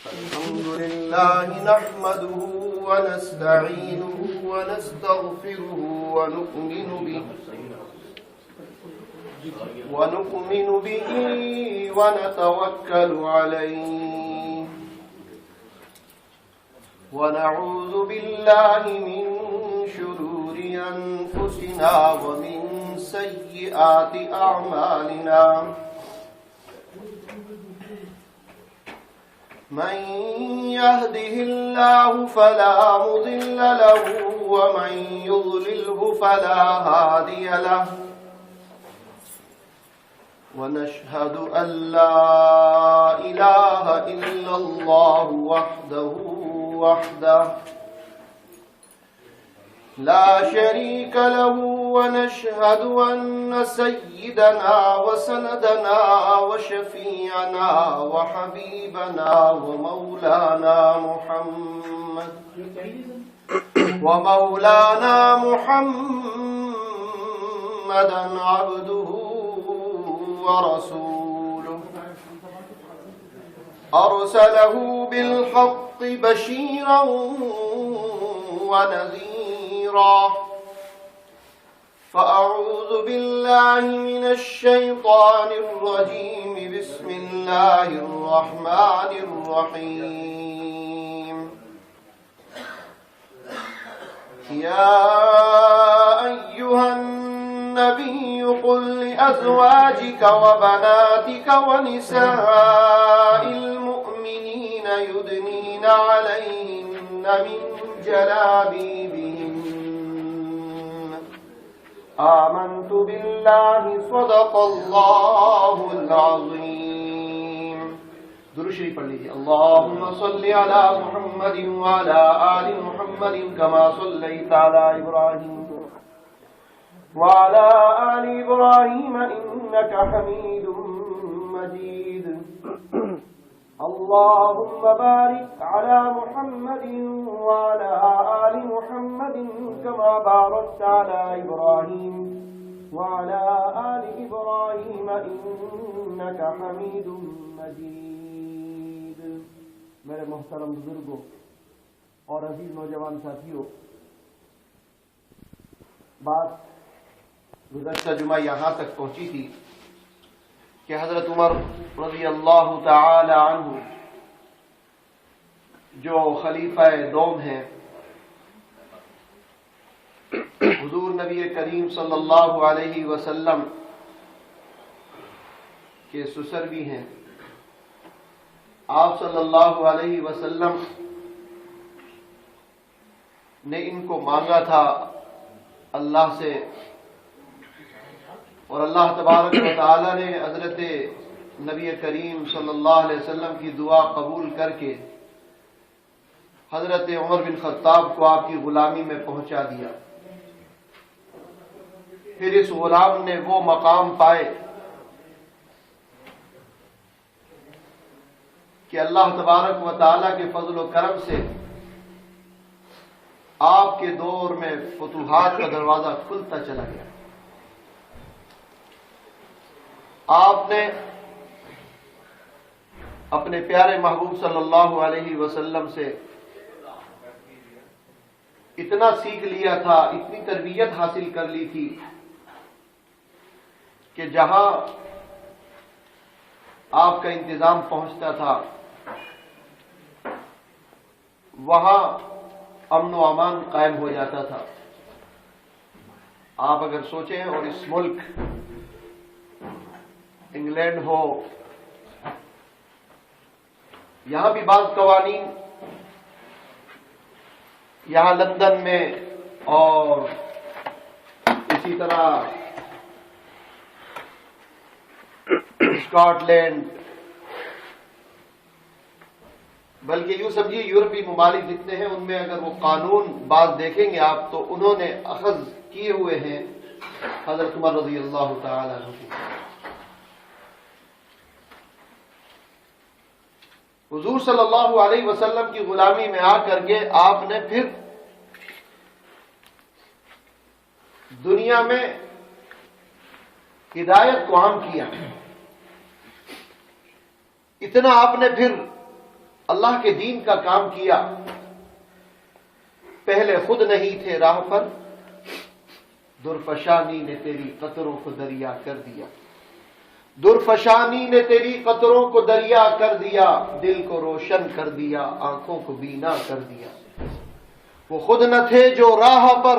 الحمد لله نحمده ونستعينه ونستغفره ونؤمن به ونتوكل عليه ونعوذ بالله من شرور أنفسنا ومن سيئات أعمالنا من يهده الله فلا مضل له ومن يضلله فلا هادي له ونشهد أن لا إله إلا الله وحده لا شريك له ونشهد أن سيدنا وسندنا وشفيعنا وحبيبنا ومولانا محمدا عبده ورسوله أرسله بالحق بشيرا ونذيرا فأعوذ بالله من الشيطان الرجيم بسم الله الرحمن الرحيم يا أيها النبي قل لأزواجك وبناتك ونساء المؤمنين يدنين عليهن من جلابيبهن آمنت بالله صدق الله العظيم. درود شریف پڑھ لیجیے. اللهم صل على محمد وعلى آل محمد كما صليت على إبراهيم وعلى آل إبراهيم إنك حميد مجيد. اللهم بارك على محمد وعلى آل محمد كما باركت على إبراهيم وعلى آل إبراهيم إنك حميد مجيد. میرے محترم بزرگوں اور عزیز نوجوان ساتھیوں، بات گزشتہ جمعہ یہاں تک پہنچی تھی کہ حضرت عمر رضی اللہ تعالی عنہ جو خلیفہ دوم ہیں، حضور نبی کریم صلی اللہ علیہ وسلم کے سسر بھی ہیں، آپ صلی اللہ علیہ وسلم نے ان کو مانگا تھا اللہ سے، اور اللہ تبارک و تعالی نے حضرت نبی کریم صلی اللہ علیہ وسلم کی دعا قبول کر کے حضرت عمر بن خطاب کو آپ کی غلامی میں پہنچا دیا. پھر اس غلام نے وہ مقام پائے کہ اللہ تبارک و تعالی کے فضل و کرم سے آپ کے دور میں فتوحات کا دروازہ کھلتا چلا گیا. آپ نے اپنے پیارے محبوب صلی اللہ علیہ وسلم سے اتنا سیکھ لیا تھا، اتنی تربیت حاصل کر لی تھی کہ جہاں آپ کا انتظام پہنچتا تھا وہاں امن و امان قائم ہو جاتا تھا. آپ اگر سوچیں، اور اس ملک انگلینڈ ہو، یہاں بھی بعض قوانین، یہاں لندن میں اور اسی طرح اسکاٹ لینڈ، بلکہ یوں سمجھیے یورپی ممالک جتنے ہیں ان میں اگر وہ قانون بعض دیکھیں گے آپ تو انہوں نے اخذ کیے ہوئے ہیں حضرت عمر رضی اللہ تعالی عنہ. حضور صلی اللہ علیہ وسلم کی غلامی میں آ کر کے آپ نے پھر دنیا میں ہدایت کو عام کیا. اتنا آپ نے پھر اللہ کے دین کا کام کیا، پہلے خود نہیں تھے راہ پر، درفشانی نے تیری قطروں کو دریا کر دیا، درفشانی نے تیری قطروں کو دریا کر دیا، دل کو روشن کر دیا، آنکھوں کو بینا کر دیا۔ وہ خود نہ تھے جو راہ پر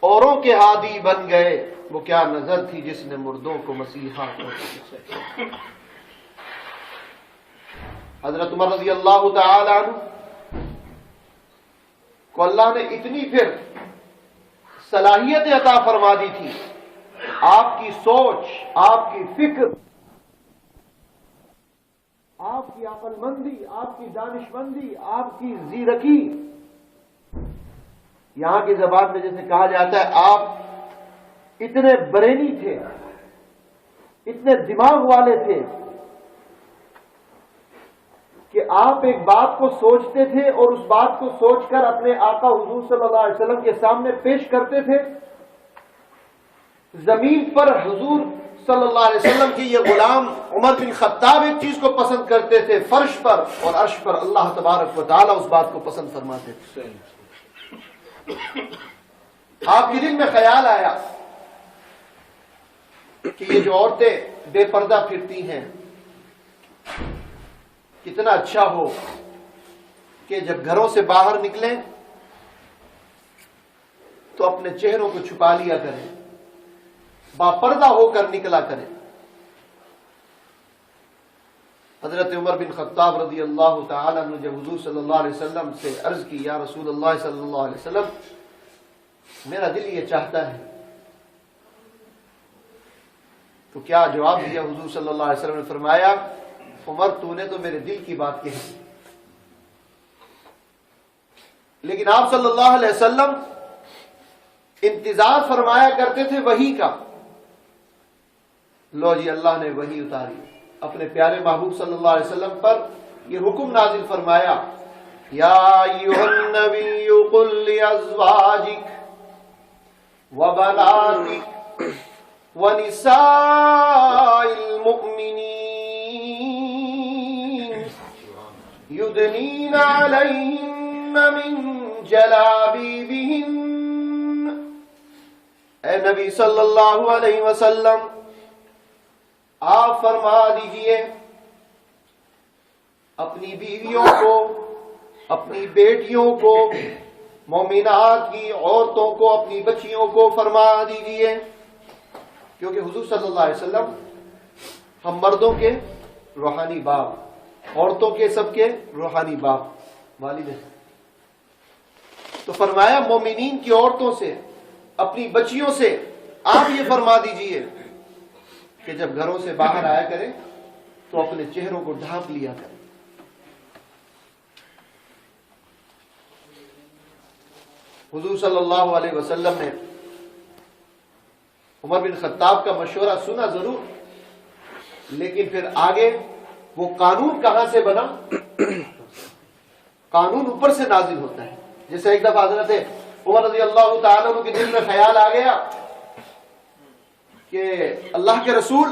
اوروں کے ہادی بن گئے، وہ کیا نظر تھی جس نے مردوں کو مسیحا کر دیا۔ حضرت عمر رضی اللہ تعالی عنہ کو اللہ نے اتنی پھر صلاحیت عطا فرما دی تھی، آپ کی سوچ، آپ کی فکر، آپ کی عقل مندی، آپ کی دانش مندی، آپ کی زیرکی، یہاں کی زبان میں جیسے کہا جاتا ہے آپ اتنے برینی تھے، اتنے دماغ والے تھے کہ آپ ایک بات کو سوچتے تھے اور اس بات کو سوچ کر اپنے آقا حضور صلی اللہ علیہ وسلم کے سامنے پیش کرتے تھے۔ زمین پر حضور صلی اللہ علیہ وسلم کی یہ غلام عمر بن خطاب ایک چیز کو پسند کرتے تھے، فرش پر اور عرش پر اللہ تبارک و تعالی اس بات کو پسند فرماتے تھے۔ آپ کے دل میں خیال آیا کہ یہ جو عورتیں بے پردہ پھرتی ہیں، کتنا اچھا ہو کہ جب گھروں سے باہر نکلیں تو اپنے چہروں کو چھپا لیا کریں، باپردہ ہو کر نکلا کریں۔ حضرت عمر بن خطاب رضی اللہ تعالی عنہ جب حضور صلی اللہ علیہ وسلم سے عرض کی، یا رسول اللہ صلی اللہ علیہ وسلم، میرا دل یہ چاہتا ہے، تو کیا جواب دیا حضور صلی اللہ علیہ وسلم نے؟ فرمایا، عمر تو نے تو میرے دل کی بات کہی، لیکن آپ صلی اللہ علیہ وسلم انتظار فرمایا کرتے تھے وحی کا۔ لو جی، اللہ نے وحی اتاری، اپنے پیارے محبوب صلی اللہ علیہ وسلم پر یہ حکم نازل فرمایا، یا ایھا النبی قل لازواجک وبناتک ونساء المؤمنین یدنین علیہن من جلابیبہن۔ اے نبی صلی اللہ علیہ وسلم، آپ فرما دیجئے اپنی بیویوں کو، اپنی بیٹیوں کو، مومنات کی عورتوں کو، اپنی بچیوں کو فرما دیجئے، کیونکہ حضور صلی اللہ علیہ وسلم ہم مردوں کے روحانی باپ، عورتوں کے سب کے روحانی باپ، والد ہیں۔ تو فرمایا مومنین کی عورتوں سے، اپنی بچیوں سے آپ یہ فرما دیجئے کہ جب گھروں سے باہر آیا کریں تو اپنے چہروں کو ڈھانپ لیا کریں۔ حضور صلی اللہ علیہ وسلم نے عمر بن خطاب کا مشورہ سنا ضرور، لیکن پھر آگے وہ قانون کہاں سے بنا؟ قانون اوپر سے نازل ہوتا ہے۔ جیسے ایک دفعہ حضرت عمر رضی اللہ تعالیٰ عنہ کے دل میں خیال آ گیا کہ اللہ کے رسول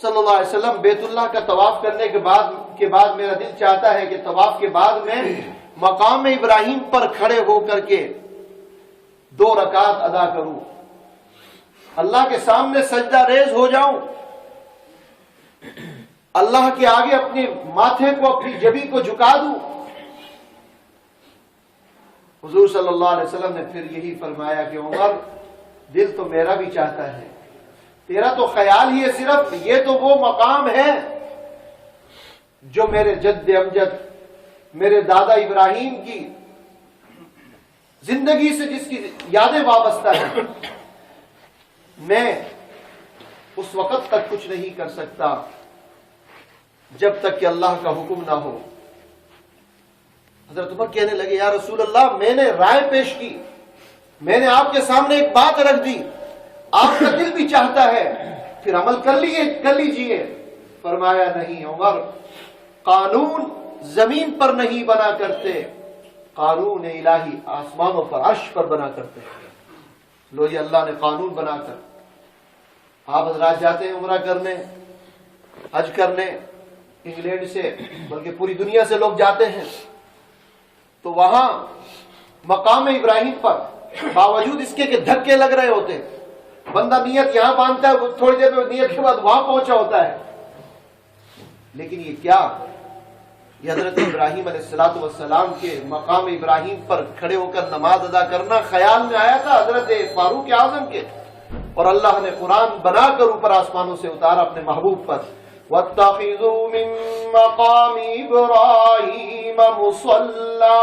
صلی اللہ علیہ وسلم بیت اللہ کا طواف کرنے کے بعد میرا دل چاہتا ہے کہ طواف کے بعد میں مقام ابراہیم پر کھڑے ہو کر کے 2 رکعت ادا کروں، اللہ کے سامنے سجدہ ریز ہو جاؤں، اللہ کے آگے اپنے ماتھے کو، اپنی جبین کو جھکا دوں۔ حضور صلی اللہ علیہ وسلم نے پھر یہی فرمایا کہ عمر، دل تو میرا بھی چاہتا ہے، تیرا تو خیال ہی ہے صرف، یہ تو وہ مقام ہے جو میرے جد امجد، میرے دادا ابراہیم کی زندگی سے جس کی یادیں وابستہ ہیں، میں اس وقت تک کچھ نہیں کر سکتا جب تک کہ اللہ کا حکم نہ ہو۔ حضرت عمر کہنے لگے، یا رسول اللہ، میں نے رائے پیش کی، میں نے آپ کے سامنے ایک بات رکھ دی، آپ کا دل بھی چاہتا ہے، پھر عمل کر لیجئے۔ فرمایا، نہیں عمر، قانون زمین پر نہیں بنا کرتے، قانون الہی آسمانوں پر، عرش پر بنا کرتے ہیں۔ لو جی، اللہ نے قانون بنا کر، آپ حضرات جاتے ہیں عمرہ کرنے، حج کرنے، انگلینڈ سے بلکہ پوری دنیا سے لوگ جاتے ہیں، تو وہاں مقام ابراہیم پر باوجود اس کے کہ دھکے لگ رہے ہوتے ہیں، بندہ نیت یہاں باندھتا ہے، وہ تھوڑی دیر میں نیت کے بعد وہاں پہنچا ہوتا ہے، لیکن یہ کیا، یہ حضرت ابراہیم علیہ السلام کے مقام ابراہیم پر کھڑے ہو کر نماز ادا کرنا خیال میں آیا تھا حضرت فاروق اعظم کے، اور اللہ نے قرآن بنا کر اوپر آسمانوں سے اتارا اپنے محبوب پر، وَاتَّخِذُوا مِن مَّقَامِ إِبْرَاهِيمَ مُصَلًّى،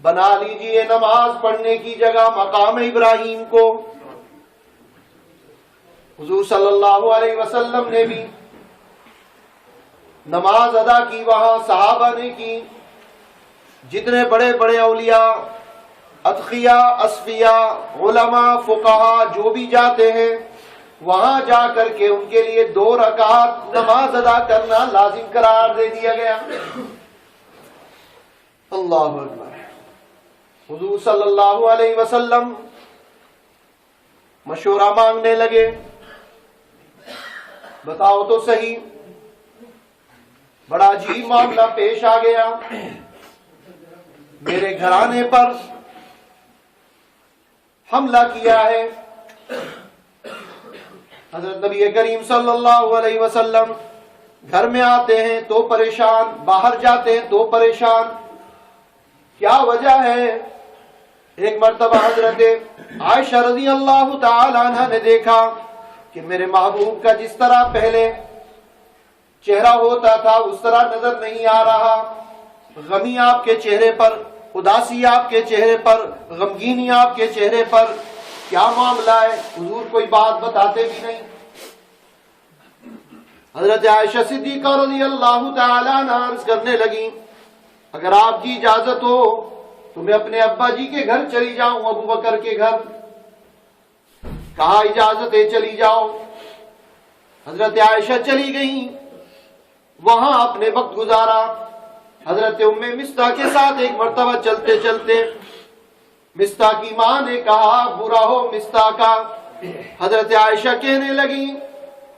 بنا لیجئے نماز پڑھنے کی جگہ مقام ابراہیم کو۔ حضور صلی اللہ علیہ وسلم نے بھی نماز ادا کی، وہاں صحابہ نے کی، جتنے بڑے بڑے اولیاء، اتقیاء، اصفیاء، علماء، فقہاء جو بھی جاتے ہیں، وہاں جا کر کے ان کے لیے 2 رکعت نماز ادا کرنا لازم قرار دے دیا گیا۔ اللہ اکبر۔ حضور صلی اللہ علیہ وسلم مشورہ مانگنے لگے، بتاؤ تو صحیح، بڑا عجیب معاملہ پیش آ گیا، میرے گھرانے پر حملہ کیا ہے۔ حضرت نبی کریم صلی اللہ علیہ وسلم گھر میں آتے ہیں تو پریشان، باہر جاتے ہیں تو پریشان، کیا وجہ ہے؟ ایک مرتبہ حضرت عائشہ رضی اللہ تعالی عنہ نے دیکھا کہ میرے محبوب کا جس طرح پہلے چہرہ ہوتا تھا اس طرح نظر نہیں آ رہا، غمی آپ کے چہرے پر، اداسی آپ کے چہرے پر، غمگینی آپ کے چہرے پر، کیا معاملہ ہے؟ حضور کوئی بات بتاتے بھی نہیں۔ حضرت عائشہ صدیقہ رضی اللہ تعالی عنہ عرض کرنے لگی، اگر آپ کی اجازت ہو تو میں اپنے ابا جی کے گھر چلی جاؤں، ابو بکر کے گھر۔ کہا اجازت ہے، چلی جاؤ۔ حضرت عائشہ چلی گئیں، وہاں اپنے وقت گزارا۔ حضرت ام مستح کے ساتھ ایک مرتبہ چلتے چلتے مستح کی ماں نے کہا برا ہو مستح کا۔ حضرت عائشہ کہنے لگی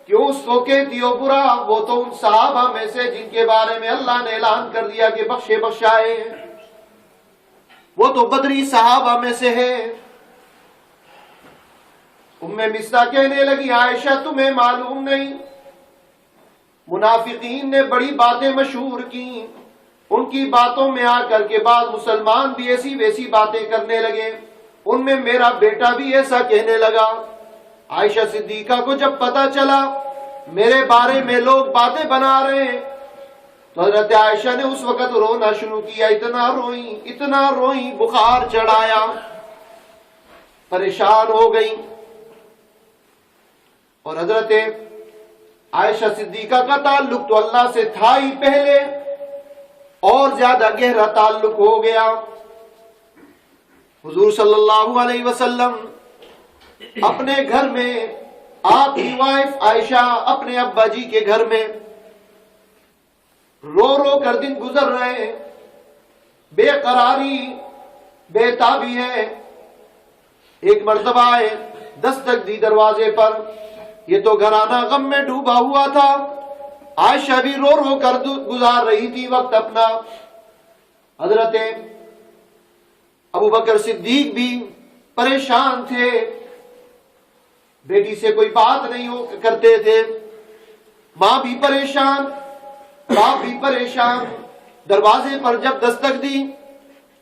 کیوں اس کو کہتی ہو برا، وہ تو ان صحابہ میں سے جن کے بارے میں اللہ نے اعلان کر دیا کہ بخشے بخشائے، وہ تو بدری صحابہ میں سے ہے۔ ام مستح کہنے لگی عائشہ تمہیں معلوم نہیں، منافقین نے بڑی باتیں مشہور کی، ان کی باتوں میں آ کر کے بعض مسلمان بھی ایسی ویسی باتیں کرنے لگے، ان میں میرا بیٹا بھی ایسا کہنے لگا۔ عائشہ صدیقہ کو جب پتا چلا میرے بارے میں لوگ باتیں بنا رہے ہیں تو حضرت عائشہ نے اس وقت رونا شروع کیا، اتنا روئیں، بخار چڑھایا، پریشان ہو گئی۔ اور حضرت عائشہ صدیقہ کا تعلق تو اللہ سے تھا ہی پہلے، اور زیادہ گہرا تعلق ہو گیا۔ حضور صلی اللہ علیہ وسلم اپنے گھر میں، آپ کی وائف عائشہ اپنے ابا جی کے گھر میں رو رو کر دن گزر رہے ہیں، بے قراری، بے تابی ہے۔ ایک مرتبہ آئے، دستک دی دروازے پر، یہ تو گھرانہ غم میں ڈوبا ہوا تھا، عائشہ بھی رو رو کر گزار رہی تھی وقت اپنا۔ حضرت ابو بکر صدیق بھی پریشان تھے، بیٹی سے کوئی بات نہیں کرتے تھے، ماں بھی پریشان، باپ بھی پریشان۔ دروازے پر جب دستک دی،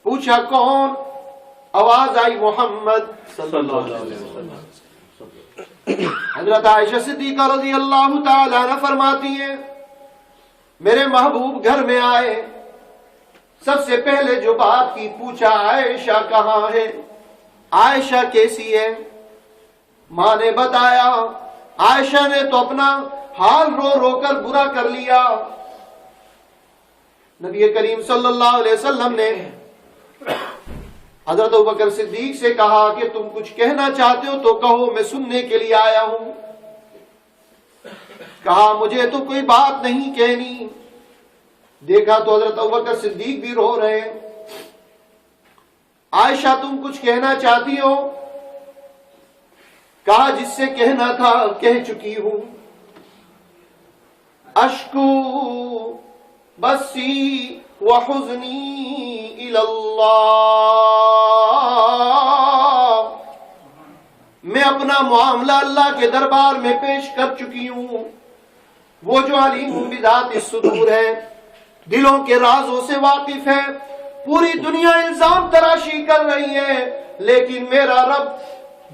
پوچھا کون؟ آواز آئی محمد صلی اللہ علیہ وسلم۔ حضرت عائشہ صدیقہ رضی اللہ تعالی عنہ فرماتی ہیں میرے محبوب گھر میں آئے، سب سے پہلے جو بات کی پوچھا عائشہ کہاں ہے، عائشہ کیسی ہے؟ ماں نے بتایا، عائشہ نے تو اپنا حال رو رو کر برا کر لیا۔ نبی کریم صلی اللہ علیہ وسلم نے حضرت ابوبکر صدیق سے کہا کہ تم کچھ کہنا چاہتے ہو تو کہو، میں سننے کے لیے آیا ہوں۔ کہا مجھے تو کوئی بات نہیں کہنی۔ دیکھا تو حضرت ابوبکر صدیق بھی رو رہے۔ عائشہ تم کچھ کہنا چاہتی ہو؟ کہا جس سے کہنا تھا کہہ چکی ہوں۔ اشکو بسی وحزنی الی اللہ، میں اپنا معاملہ اللہ کے دربار میں پیش کر چکی ہوں۔ وہ جو علیم بذات الصدور ہے، دلوں کے رازوں سے واقف ہے۔ پوری دنیا الزام تراشی کر رہی ہے، لیکن میرا رب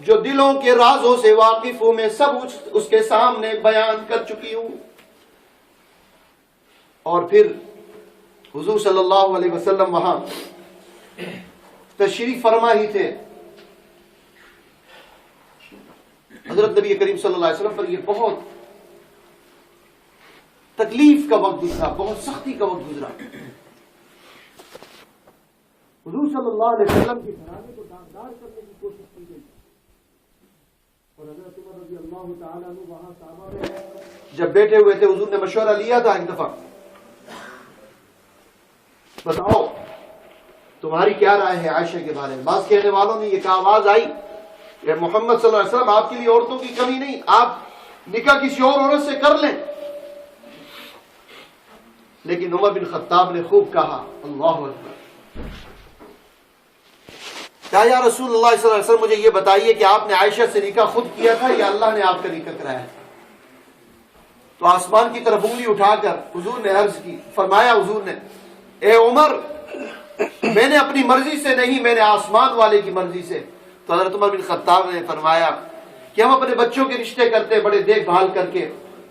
جو دلوں کے رازوں سے واقف ہوں، میں سب اس کے سامنے بیان کر چکی ہوں۔ اور پھر حضور صلی اللہ علیہ وسلم وہاں تشریف فرما ہی تھے۔ حضرت نبی کریم صلی اللہ علیہ وسلم پر یہ بہت تکلیف کا وقت گزرا، بہت سختی کا وقت گزرا۔ حضور صلی اللہ علیہ وسلم کی گھرانے کو داغدار کرنے کی کوشش کی گئی، اور حضرت عمر رضی اللہ تعالیٰ عنہ وہاں صحابہ میں جب بیٹھے ہوئے تھے، حضور نے مشورہ لیا تھا ایک دفعہ، بتاؤ تمہاری کیا رائے ہے عائشہ کے بارے میں؟ بعض کہنے والوں نے یہ کہا، آواز آئی کہ محمد صلی اللہ علیہ وسلم آپ کے لیے عورتوں کی کمی نہیں، آپ نکاح کسی اور عورت سے کر لیں۔ لیکن عمر بن خطاب نے خوب کہا، اللہ اکبر، کیا یا رسول اللہ صلی اللہ علیہ وسلم مجھے یہ بتائیے کہ آپ نے عائشہ سے نکاح خود کیا تھا یا اللہ نے آپ کا نکاح کرایا ہے؟ تو آسمان کی طرف انگلی اٹھا کر حضور نے عرض کی، فرمایا حضور نے، اے عمر، میں نے اپنی مرضی سے نہیں، میں نے آسمان والے کی مرضی سے۔ تو حضرت عمر بن خطاب نے فرمایا کہ ہم اپنے بچوں کے رشتے کرتے بڑے دیکھ بھال کر کے،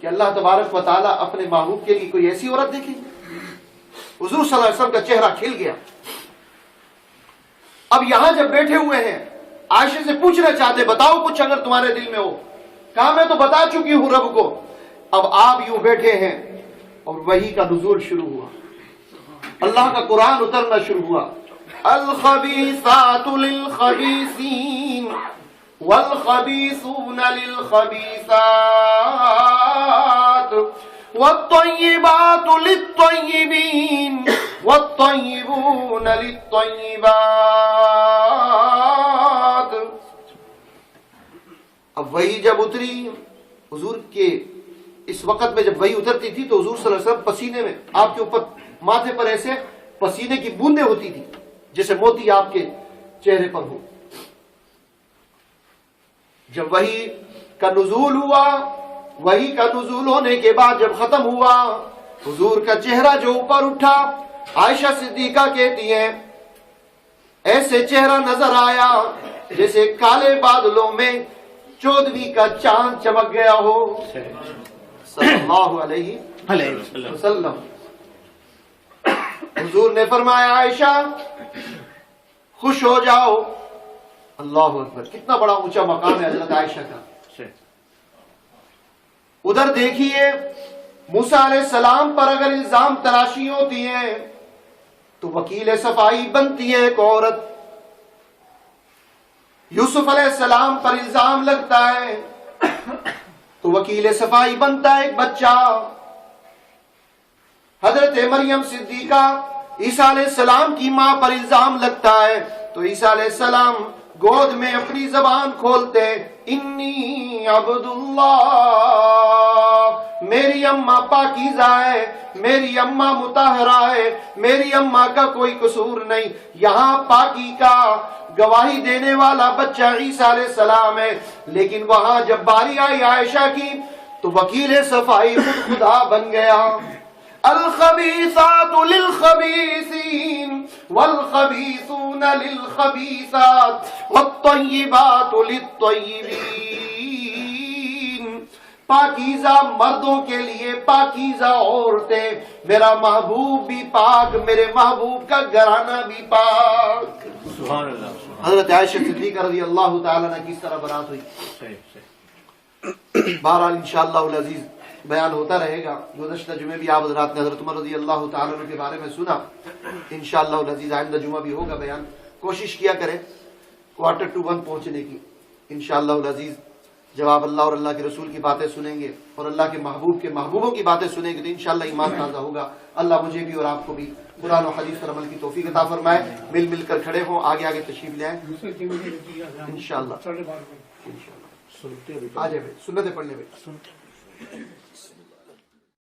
کہ اللہ تبارک و تعالیٰ اپنے محبوب کے لیے کوئی ایسی عورت دیکھیں گے؟ حضور صلی اللہ علیہ وسلم کا چہرہ کھل گیا۔ اب یہاں جب بیٹھے ہوئے ہیں، عائشہ سے پوچھنا چاہتے، بتاؤ کچھ اگر تمہارے دل میں ہو۔ کہا میں تو بتا چکی ہوں رب کو۔ اب آپ یوں بیٹھے ہیں اور وحی کا نزول شروع ہوا، اللہ کا قرآن اترنا شروع ہوا۔ الخبیثات للخبیثین والخبیثون للخبیثات والطیبات للطیبین والطیبون للطیبات۔ اب وحی جب اتری، حضور کے اس وقت میں جب وحی اترتی تھی تو حضور صلی اللہ علیہ وسلم پسینے میں، آپ کے اوپر ماتھے پر ایسے پسینے کی بوندیں ہوتی تھی جیسے موتی آپ کے چہرے پر ہو۔ جب وحی کا نزول ہوا، وحی کا نزول ہونے کے بعد جب ختم ہوا، حضور کا چہرہ جو اوپر اٹھا، عائشہ صدیقہ کہتی ہیں ایسے چہرہ نظر آیا جیسے کالے بادلوں میں 14ویں کا چاند چمک گیا ہو، صلی اللہ علیہ وسلم۔ حضور نے فرمایا عائشہ خوش ہو جاؤ۔ اللہ اکبر، کتنا بڑا اونچا مقام ہے حضرت عائشہ کا۔ ادھر دیکھیے، موسیٰ علیہ السلام پر اگر الزام تراشی ہوتی ہے تو وکیل صفائی بنتی ہے ایک عورت۔ یوسف علیہ السلام پر الزام لگتا ہے تو وکیل صفائی بنتا ہے ایک بچہ۔ حضرت مریم صدیقہ، عیسیٰ علیہ السلام کی ماں پر الزام لگتا ہے تو عیسیٰ علیہ السلام گود میں اپنی زبان کھولتے، انی عبد اللہ، میری اماں پاکیزہ ہے، میری اماں مطہرہ ہے، میری اماں کا کوئی قصور نہیں۔ یہاں پاکی کا گواہی دینے والا بچہ عیسیٰ علیہ السلام ہے، لیکن وہاں جب باری آئی عائشہ کی تو وکیل صفائی خود خدا بن گیا۔ الخبیثات للخبیثین والخبیثون للخبیثات والطیبات للطیبین۔ پاکیزہ مردوں کے لیے پاکیزہ عورتیں، میرا محبوب بھی پاک، میرے محبوب کا گھرانہ بھی پاک۔ سبحان اللہ۔ حضرت عائشہ صدیقہ رضی اللہ تعالیٰ عنہ کس طرح برات ہوئی۔ بہرحال انشاءاللہ العزیز بیان ہوتا رہے گا۔ گزشتہ جمعے بھی آپ حضرات نے حضرت عمر رضی اللہ تعالیٰ عنہ کے بارے میں سنا، انشاءاللہ العزیز آئندہ جمعہ بھی ہوگا بیان۔ کوشش کیا کریں 1:45 پہنچنے کی انشاءاللہ العزیز۔ جب آپ اللہ اور اللہ کے رسول کی باتیں سنیں گے اور اللہ کے محبوبوں کی باتیں سنیں گے تو انشاءاللہ ایمان تازہ ہوگا۔ اللہ مجھے بھی اور آپ کو بھی قرآن و حدیث پر عمل کی توفیق عطا فرمائے۔ مل مل کر کھڑے ہوں، آگے آگے تشریف لے آئیں انشاءاللہ۔ آ جائے سنتیں پڑھنے میں۔